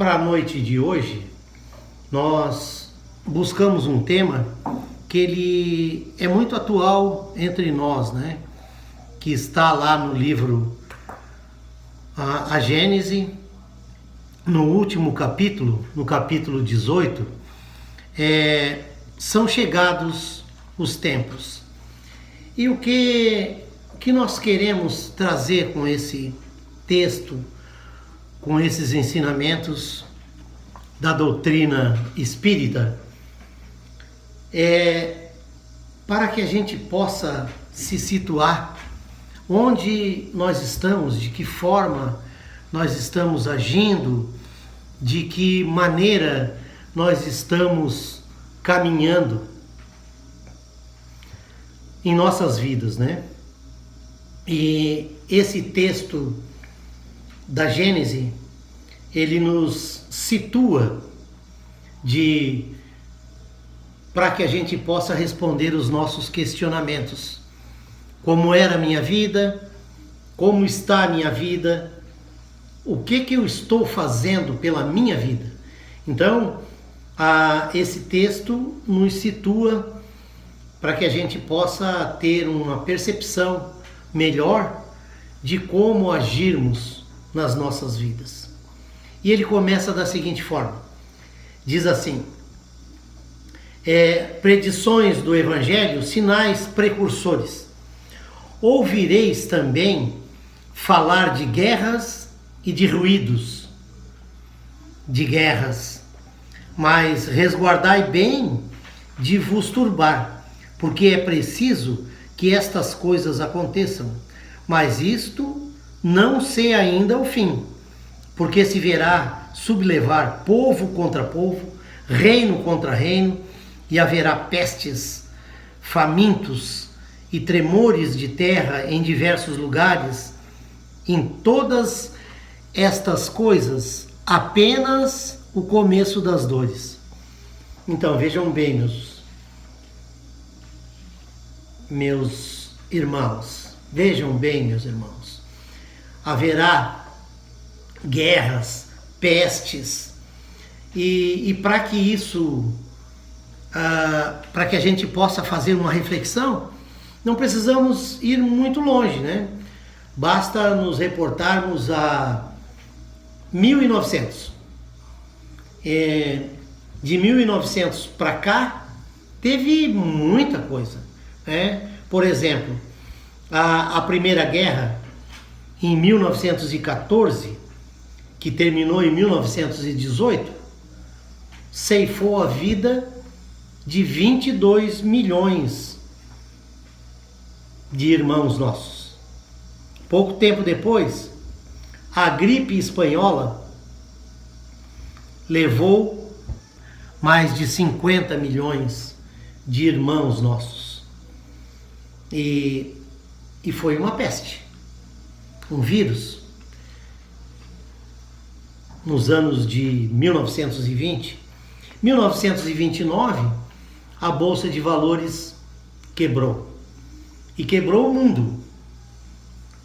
Para a noite de hoje, nós buscamos um tema que ele é muito atual entre nós, né? Que está lá no livro a Gênese, no último capítulo, no capítulo 18, são chegados os tempos. E o que nós queremos trazer com esse texto, com esses ensinamentos da doutrina espírita, para que a gente possa se situar onde nós estamos, de que forma nós estamos agindo, de que maneira nós estamos caminhando em nossas vidas, né? E esse texto da Gênese, ele nos situa para que a gente possa responder os nossos questionamentos. Como era a minha vida? Como está a minha vida? O que eu estou fazendo pela minha vida? Então, esse texto nos situa para que a gente possa ter uma percepção melhor de como agirmos nas nossas vidas. E ele começa da seguinte forma, diz assim: predições do Evangelho, sinais precursores. Ouvireis também falar de guerras e de ruídos de guerras, mas resguardai bem de vos turbar, porque é preciso que estas coisas aconteçam, mas isto não sei ainda o fim, porque se verá sublevar povo contra povo, reino contra reino, e haverá pestes, famintos e tremores de terra em diversos lugares. Em todas estas coisas, apenas o começo das dores. Então, vejam bem, meus irmãos, vejam bem, meus irmãos, haverá guerras, pestes, e para que isso, para que a gente possa fazer uma reflexão, não precisamos ir muito longe, né? Basta nos reportarmos a 1900. De 1900 para cá, teve muita coisa, né? Por exemplo, a Primeira Guerra, em 1914, que terminou em 1918, ceifou a vida de 22 milhões de irmãos nossos. Pouco tempo depois, a gripe espanhola levou mais de 50 milhões de irmãos nossos. E foi uma peste, um vírus. Nos anos de 1920, 1929, a Bolsa de Valores quebrou. E quebrou o mundo.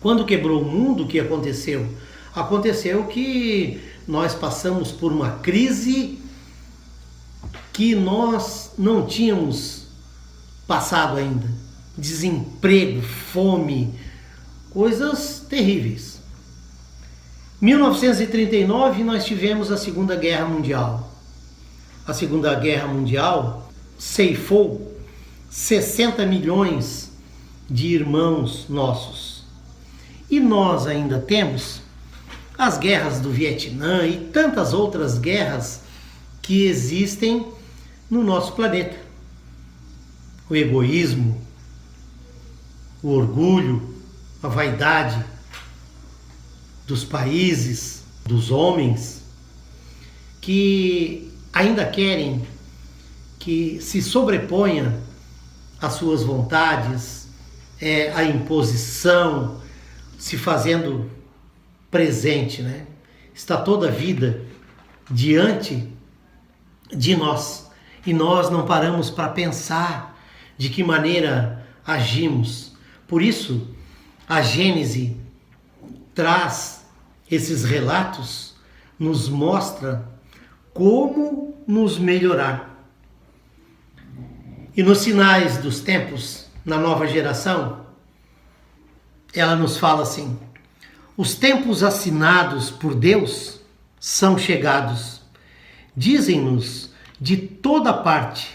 Quando quebrou o mundo, o que aconteceu? Aconteceu que nós passamos por uma crise que nós não tínhamos passado ainda. Desemprego, fome, coisas terríveis. 1939 nós tivemos a Segunda Guerra Mundial. A Segunda Guerra Mundial ceifou 60 milhões de irmãos nossos. E nós ainda temos as guerras do Vietnã e tantas outras guerras que existem no nosso planeta. O egoísmo, o orgulho, a vaidade dos países, dos homens, que ainda querem que se sobreponha às suas vontades, a imposição, se fazendo presente, né? Está toda a vida diante de nós e nós não paramos para pensar de que maneira agimos. Por isso, a Gênese traz esses relatos nos mostra como nos melhorar. E nos sinais dos tempos, na nova geração, ela nos fala assim: os tempos assinados por Deus são chegados. Dizem-nos de toda parte,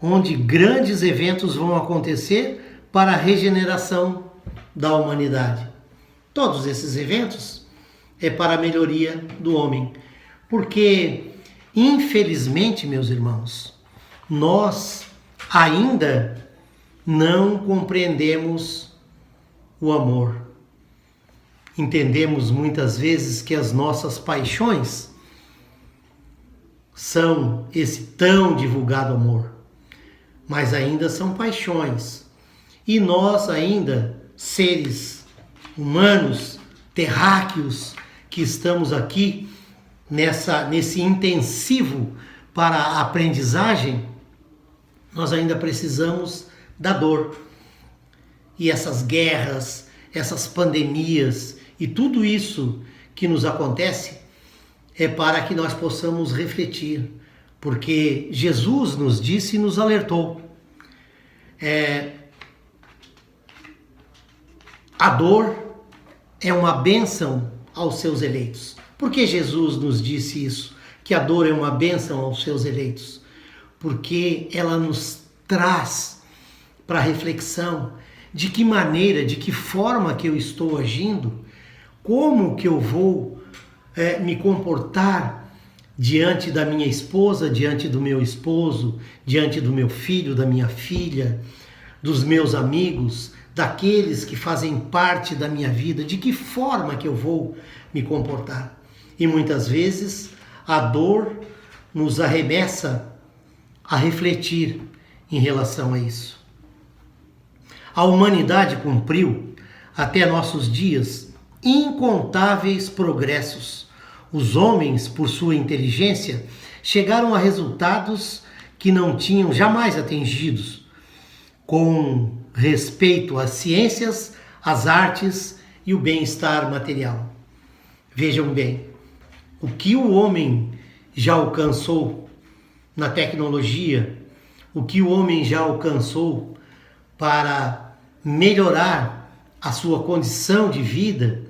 onde grandes eventos vão acontecer para a regeneração da humanidade. Todos esses eventos é para a melhoria do homem. Porque, infelizmente, meus irmãos, nós ainda não compreendemos o amor. Entendemos muitas vezes que as nossas paixões são esse tão divulgado amor, mas ainda são paixões. E nós ainda, seres humanos, terráqueos, que estamos aqui nesse intensivo para a aprendizagem, nós ainda precisamos da dor. E essas guerras, essas pandemias e tudo isso que nos acontece é para que nós possamos refletir, porque Jesus nos disse e nos alertou. A dor é uma bênção aos seus eleitos. Por que Jesus nos disse isso? Que a dor é uma bênção aos seus eleitos? Porque ela nos traz para a reflexão de que maneira, de que forma que eu estou agindo, como que eu vou me comportar diante da minha esposa, diante do meu esposo, diante do meu filho, da minha filha, dos meus amigos, daqueles que fazem parte da minha vida, de que forma que eu vou me comportar. E muitas vezes a dor nos arremessa a refletir em relação a isso. A humanidade cumpriu, até nossos dias, incontáveis progressos. Os homens, por sua inteligência, chegaram a resultados que não tinham jamais atingidos, com respeito às ciências, às artes e o bem-estar material. Vejam bem, o que o homem já alcançou na tecnologia, o que o homem já alcançou para melhorar a sua condição de vida,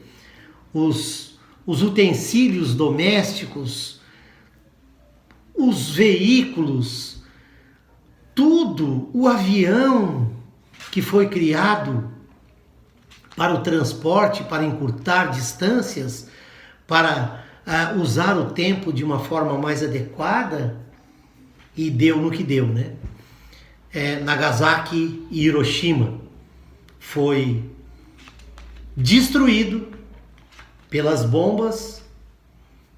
os utensílios domésticos, os veículos, tudo, o avião que foi criado para o transporte, para encurtar distâncias, para usar o tempo de uma forma mais adequada, e deu no que deu, né? Nagasaki e Hiroshima foi destruído pelas bombas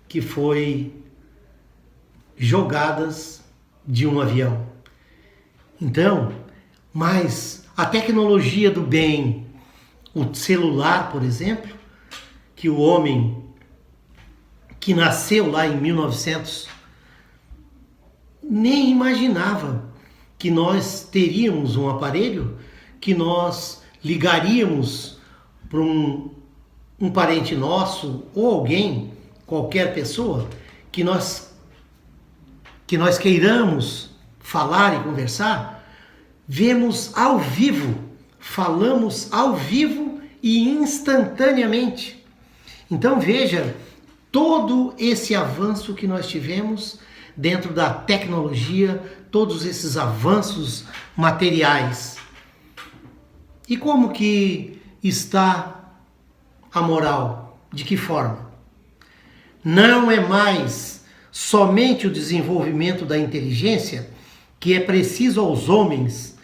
que foi jogadas de um avião. Então, mas a tecnologia do bem, o celular, por exemplo, que o homem que nasceu lá em 1900 nem imaginava que nós teríamos um aparelho que nós ligaríamos para um parente nosso ou alguém, qualquer pessoa, que nós queiramos falar e conversar, vemos ao vivo, falamos ao vivo e instantaneamente. Então veja todo esse avanço que nós tivemos dentro da tecnologia, todos esses avanços materiais. E como que está a moral? De que forma? Não é mais somente o desenvolvimento da inteligência que é preciso aos homens,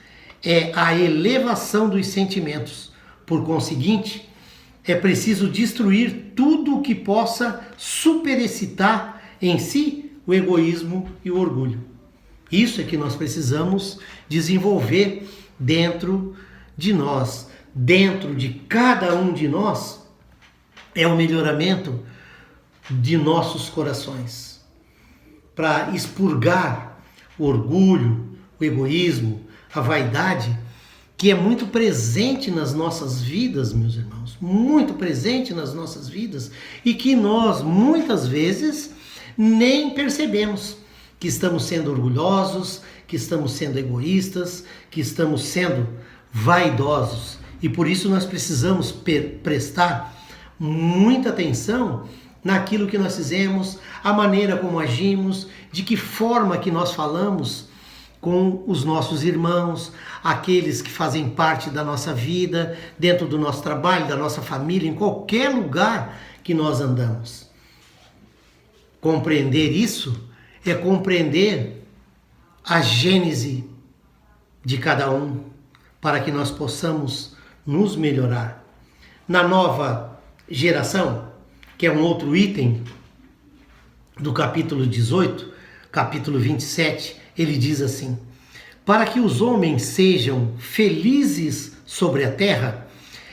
é a elevação dos sentimentos. Por conseguinte, é preciso destruir tudo o que possa superexcitar em si o egoísmo e o orgulho. Isso é que nós precisamos desenvolver dentro de nós, dentro de cada um de nós, é o melhoramento de nossos corações, para expurgar o orgulho, o egoísmo, a vaidade, que é muito presente nas nossas vidas, meus irmãos, muito presente nas nossas vidas, e que nós muitas vezes nem percebemos que estamos sendo orgulhosos, que estamos sendo egoístas, que estamos sendo vaidosos. E por isso nós precisamos prestar muita atenção naquilo que nós fizemos, a maneira como agimos, de que forma que nós falamos com os nossos irmãos, aqueles que fazem parte da nossa vida, dentro do nosso trabalho, da nossa família, em qualquer lugar que nós andamos. Compreender isso é compreender a gênese de cada um, para que nós possamos nos melhorar. Na nova geração, que é um outro item do capítulo 18, capítulo 27, ele diz assim: para que os homens sejam felizes sobre a terra,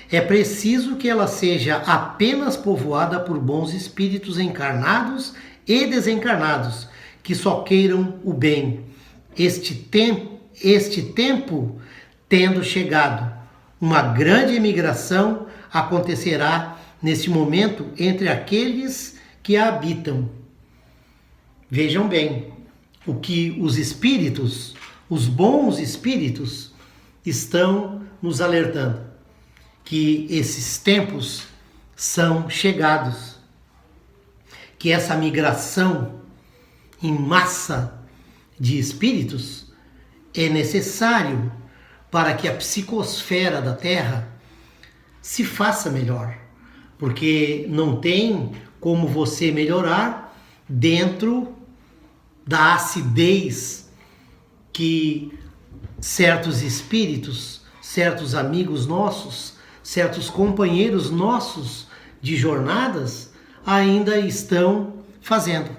é preciso que ela seja apenas povoada por bons espíritos encarnados e desencarnados, que só queiram o bem. Este tempo tendo chegado, uma grande imigração acontecerá neste momento entre aqueles que a habitam. Vejam bem o que os espíritos, os bons espíritos, estão nos alertando, que esses tempos são chegados, que essa migração em massa de espíritos é necessário para que a psicosfera da Terra se faça melhor, porque não tem como você melhorar dentro da acidez que certos espíritos, certos amigos nossos, certos companheiros nossos de jornadas ainda estão fazendo.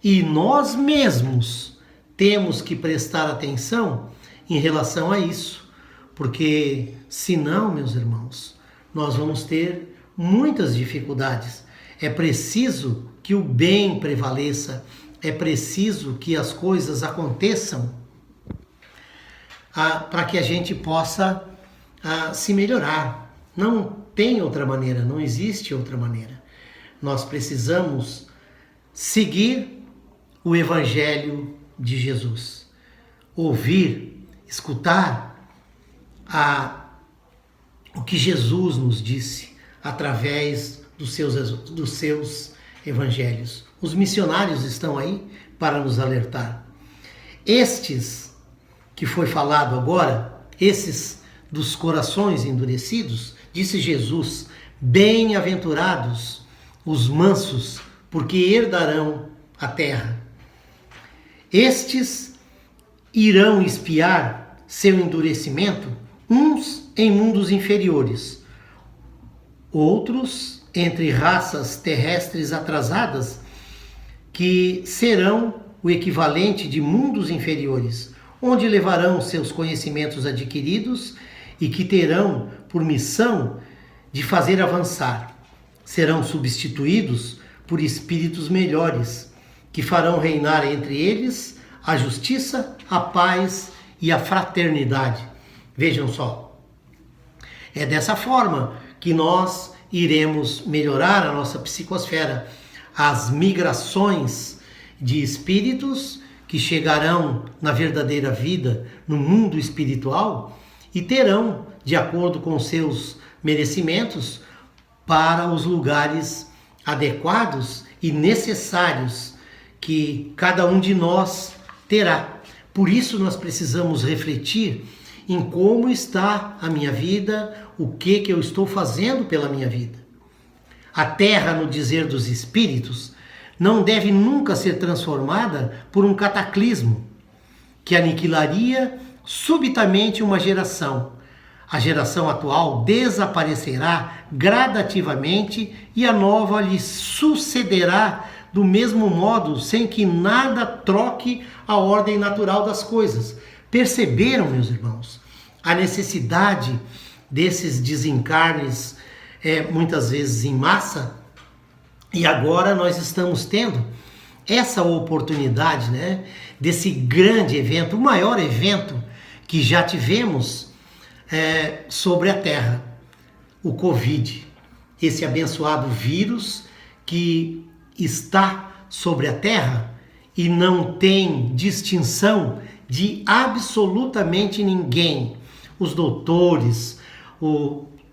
E nós mesmos temos que prestar atenção em relação a isso, porque senão, meus irmãos, nós vamos ter muitas dificuldades. É preciso que o bem prevaleça, é preciso que as coisas aconteçam para que a gente possa se melhorar. Não tem outra maneira, não existe outra maneira. Nós precisamos seguir o Evangelho de Jesus, ouvir, escutar o que Jesus nos disse através dos seus evangelhos. Os missionários estão aí para nos alertar. Estes que foi falado agora, esses dos corações endurecidos, disse Jesus: bem-aventurados os mansos, porque herdarão a terra. Estes irão espiar seu endurecimento, uns em mundos inferiores, outros entre raças terrestres atrasadas, que serão o equivalente de mundos inferiores, onde levarão seus conhecimentos adquiridos e que terão por missão de fazer avançar. Serão substituídos por espíritos melhores, que farão reinar entre eles a justiça, a paz e a fraternidade. Vejam só, é dessa forma que nós iremos melhorar a nossa psicosfera. As migrações de espíritos que chegarão na verdadeira vida, no mundo espiritual, e terão, de acordo com seus merecimentos, para os lugares adequados e necessários que cada um de nós terá. Por isso nós precisamos refletir em como está a minha vida, o que eu estou fazendo pela minha vida. A terra, no dizer dos espíritos, não deve nunca ser transformada por um cataclismo que aniquilaria subitamente uma geração. A geração atual desaparecerá gradativamente e a nova lhe sucederá do mesmo modo, sem que nada troque a ordem natural das coisas. Perceberam, meus irmãos, a necessidade desses desencarnes, muitas vezes em massa? E agora nós estamos tendo essa oportunidade, desse grande evento, o maior evento que já tivemos sobre a Terra, o Covid, esse abençoado vírus que está sobre a Terra e não tem distinção de absolutamente ninguém. Os doutores,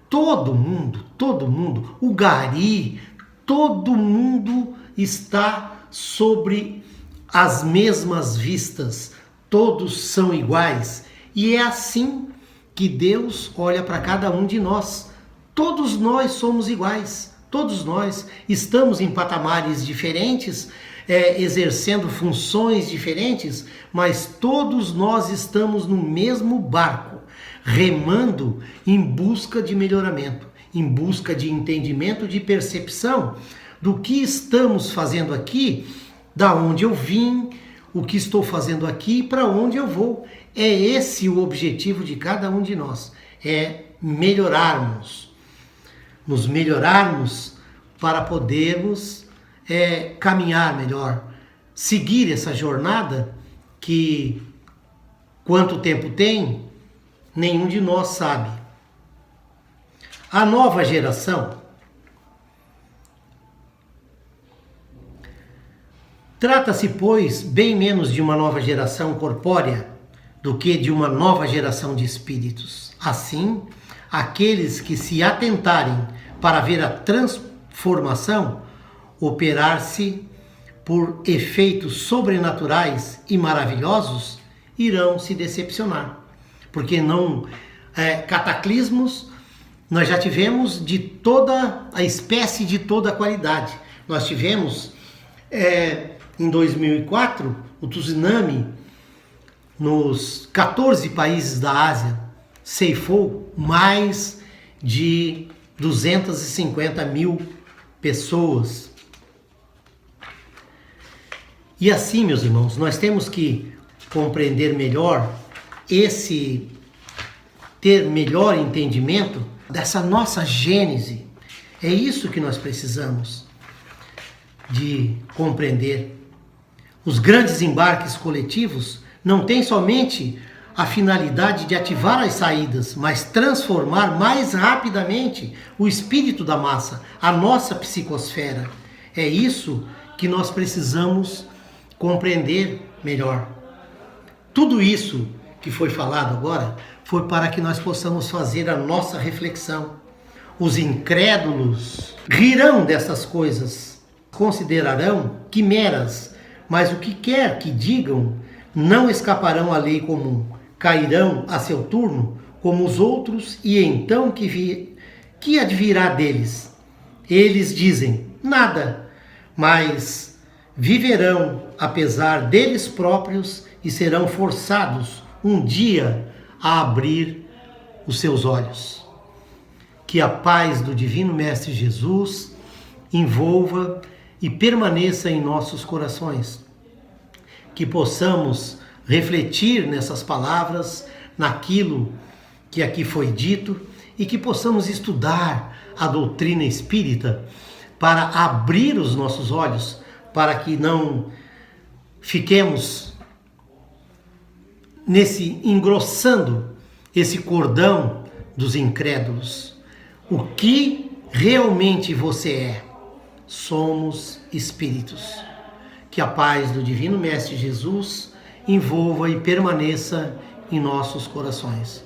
todo mundo, o gari, todo mundo está sobre as mesmas vistas, todos são iguais. E é assim que Deus olha para cada um de nós. Todos nós somos iguais, todos nós estamos em patamares diferentes, exercendo funções diferentes, mas todos nós estamos no mesmo barco, remando em busca de melhoramento, em busca de entendimento, de percepção do que estamos fazendo aqui, da onde eu vim, o que estou fazendo aqui e para onde eu vou. É esse o objetivo de cada um de nós, é melhorarmos, nos melhorarmos para podermos caminhar melhor, seguir essa jornada que quanto tempo tem, nenhum de nós sabe. A nova geração trata-se, pois, bem menos de uma nova geração corpórea do que de uma nova geração de espíritos. Assim, aqueles que se atentarem para ver a transformação operar-se por efeitos sobrenaturais e maravilhosos, irão se decepcionar. Porque cataclismos nós já tivemos de toda a espécie, de toda a qualidade. Nós tivemos em 2004 o tsunami nos 14 países da Ásia, ceifou mais de 250 mil pessoas. E assim, meus irmãos, nós temos que compreender melhor ter melhor entendimento dessa nossa gênese. É isso que nós precisamos de compreender. Os grandes embarques coletivos não têm somente a finalidade de ativar as saídas, mas transformar mais rapidamente o espírito da massa, a nossa psicosfera. É isso que nós precisamos compreender melhor. Tudo isso que foi falado agora foi para que nós possamos fazer a nossa reflexão. Os incrédulos rirão dessas coisas, considerarão quimeras, mas o que quer que digam, não escaparão à lei comum, cairão a seu turno como os outros, e então que advirá deles? Eles dizem nada, mas viverão apesar deles próprios e serão forçados um dia a abrir os seus olhos. Que a paz do Divino Mestre Jesus envolva e permaneça em nossos corações. Que possamos refletir nessas palavras, naquilo que aqui foi dito, e que possamos estudar a doutrina espírita para abrir os nossos olhos, para que não fiquemos engrossando esse cordão dos incrédulos. O que realmente você é? Somos espíritos. Que a paz do Divino Mestre Jesus envolva e permaneça em nossos corações.